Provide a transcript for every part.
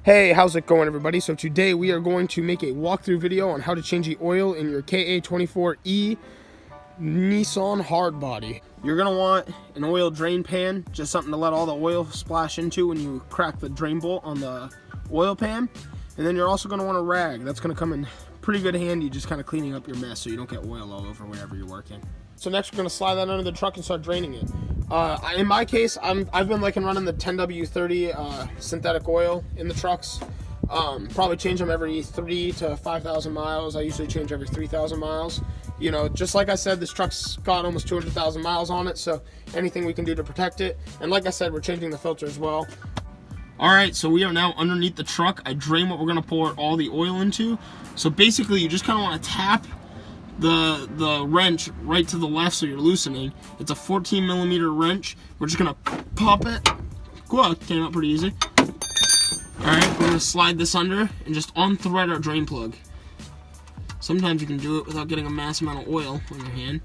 Hey, how's it going, everybody? So today we are going to make a walkthrough video on how to change the oil in your KA24E Nissan Hardbody. You're going to want an oil drain pan, just something to let all the oil splash into when you crack the drain bolt on the oil pan. And then you're also going to want a rag. That's going to come in pretty good handy, just kind of cleaning up your mess so you don't get oil all over wherever you're working. So next we're going to slide that under the truck and start draining it. In my case, I've been liking running the 10W30 synthetic oil in the trucks. Probably change them every 3,000 to 5,000 miles. I usually change every 3,000 miles. You know, just like I said, this truck's got almost 200,000 miles on it, so anything we can do to protect it. And like I said, we're changing the filter as well. Alright, so we are now underneath the truck. I drain what we're going to pour all the oil into. So basically, you just kind of want to tap the wrench right to the left so you're loosening. It's a 14mm wrench. We're just gonna pop it. Cool, came out pretty easy. Alright, we're gonna slide this under and just unthread our drain plug. Sometimes you can do it without getting a mass amount of oil on your hand.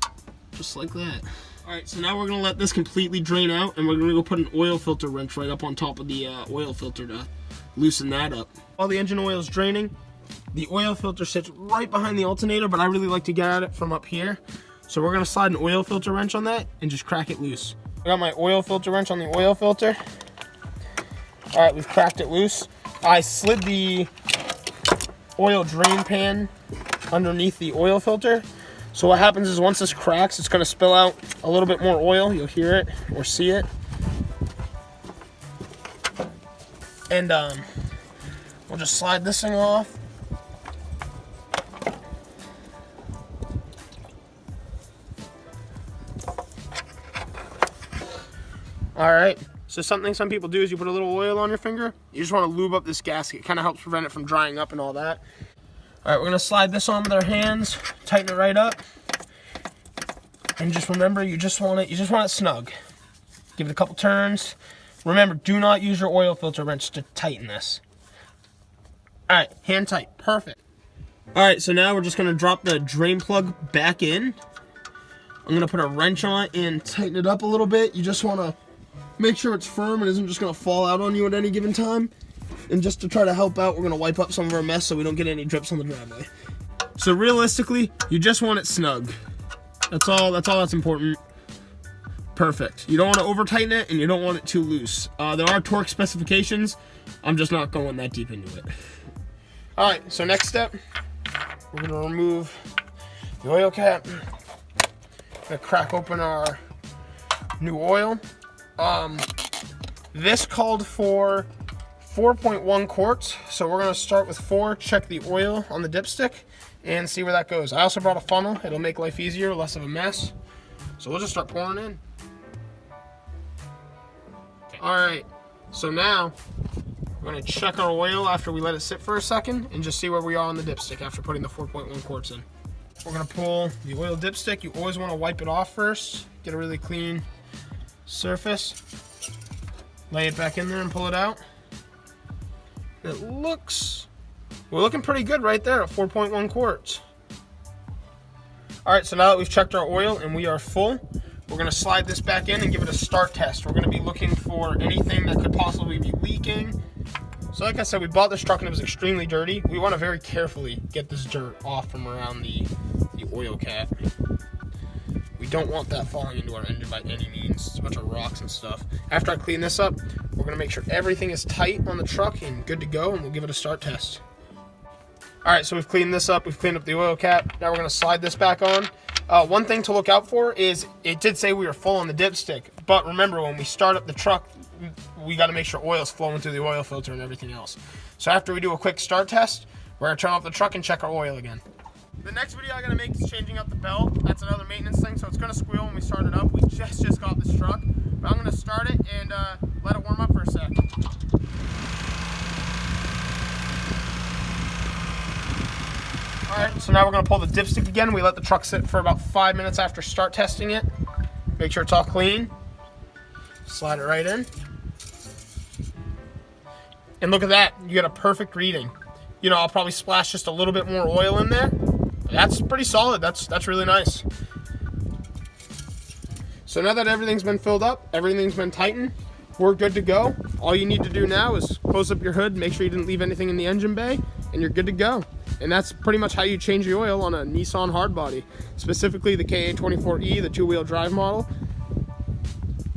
Just like that. Alright, so now we're gonna let this completely drain out, and we're gonna go put an oil filter wrench right up on top of the oil filter to loosen that up. While the engine oil is draining, the oil filter sits right behind the alternator, but I really like to get at it from up here. So we're gonna slide an oil filter wrench on that and just crack it loose. I got my oil filter wrench on the oil filter. All right, we've cracked it loose. I slid the oil drain pan underneath the oil filter. So what happens is once this cracks, it's gonna spill out a little bit more oil. You'll hear it or see it. And we'll just slide this thing off. Alright, so something some people do is you put a little oil on your finger. You just want to lube up this gasket. It kind of helps prevent it from drying up and all that. Alright, we're going to slide this on with our hands, tighten it right up. And just remember, you just want it snug. Give it a couple turns. Remember, do not use your oil filter wrench to tighten this. Alright, hand tight. Perfect. Alright, so now we're just going to drop the drain plug back in. I'm going to put a wrench on it and tighten it up a little bit. You just want to make sure it's firm and isn't just going to fall out on you at any given time. And just to try to help out, we're going to wipe up some of our mess so we don't get any drips on the driveway. So realistically, you just want it snug. That's all that's important. Perfect. You don't want to over tighten it and you don't want it too loose. There are torque specifications. I'm just not going that deep into it. Alright, so next step, we're going to remove the oil cap. Going to crack open our new oil. This called for 4.1 quarts, so we're going to start with 4, check the oil on the dipstick, and see where that goes. I also brought a funnel. It'll make life easier, less of a mess. So we'll just start pouring in. Alright, so now we're going to check our oil after we let it sit for a second, and just see where we are on the dipstick after putting the 4.1 quarts in. We're going to pull the oil dipstick. You always want to wipe it off first, get a really clean surface, lay it back in there and pull it out. We're looking pretty good right there at 4.1 quarts. Alright, so now that we've checked our oil and we are full, we're going to slide this back in and give it a start test. We're going to be looking for anything that could possibly be leaking. So like I said, we bought this truck and it was extremely dirty. We want to very carefully get this dirt off from around the oil cap. We don't want that falling into our engine by any means. It's a bunch of rocks and stuff. After I clean this up, we're going to make sure everything is tight on the truck and good to go, and we'll give it a start test. Alright, so we've cleaned this up. We've cleaned up the oil cap. Now we're going to slide this back on. One thing to look out for is it did say we were full on the dipstick, but remember when we start up the truck, we got to make sure oil is flowing through the oil filter and everything else. So after we do a quick start test, we're going to turn off the truck and check our oil again. The next video I'm going to make is changing out the belt. That's another maintenance thing, so it's going to squeal when we start it up. We just got this truck, but I'm going to start it and let it warm up for a sec. Alright, so now we're going to pull the dipstick again. We let the truck sit for about 5 minutes after start testing it. Make sure it's all clean. Slide it right in. And look at that, you get a perfect reading. You know, I'll probably splash just a little bit more oil in there. That's pretty solid. That's really nice. So now that everything's been filled up, everything's been tightened, we're good to go. All you need to do now is close up your hood, make sure you didn't leave anything in the engine bay, and you're good to go. And that's pretty much how you change the oil on a Nissan Hardbody, specifically the KA24E, the two-wheel drive model.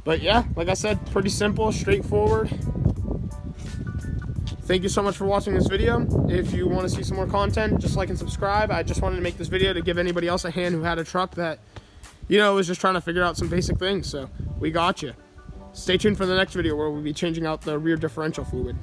But yeah, like I said, pretty simple, straightforward. Thank you so much for watching this video. If you want to see some more content, just like and subscribe. I just wanted to make this video to give anybody else a hand who had a truck that, you know, was just trying to figure out some basic things. So we got you. Stay tuned for the next video where we'll be changing out the rear differential fluid.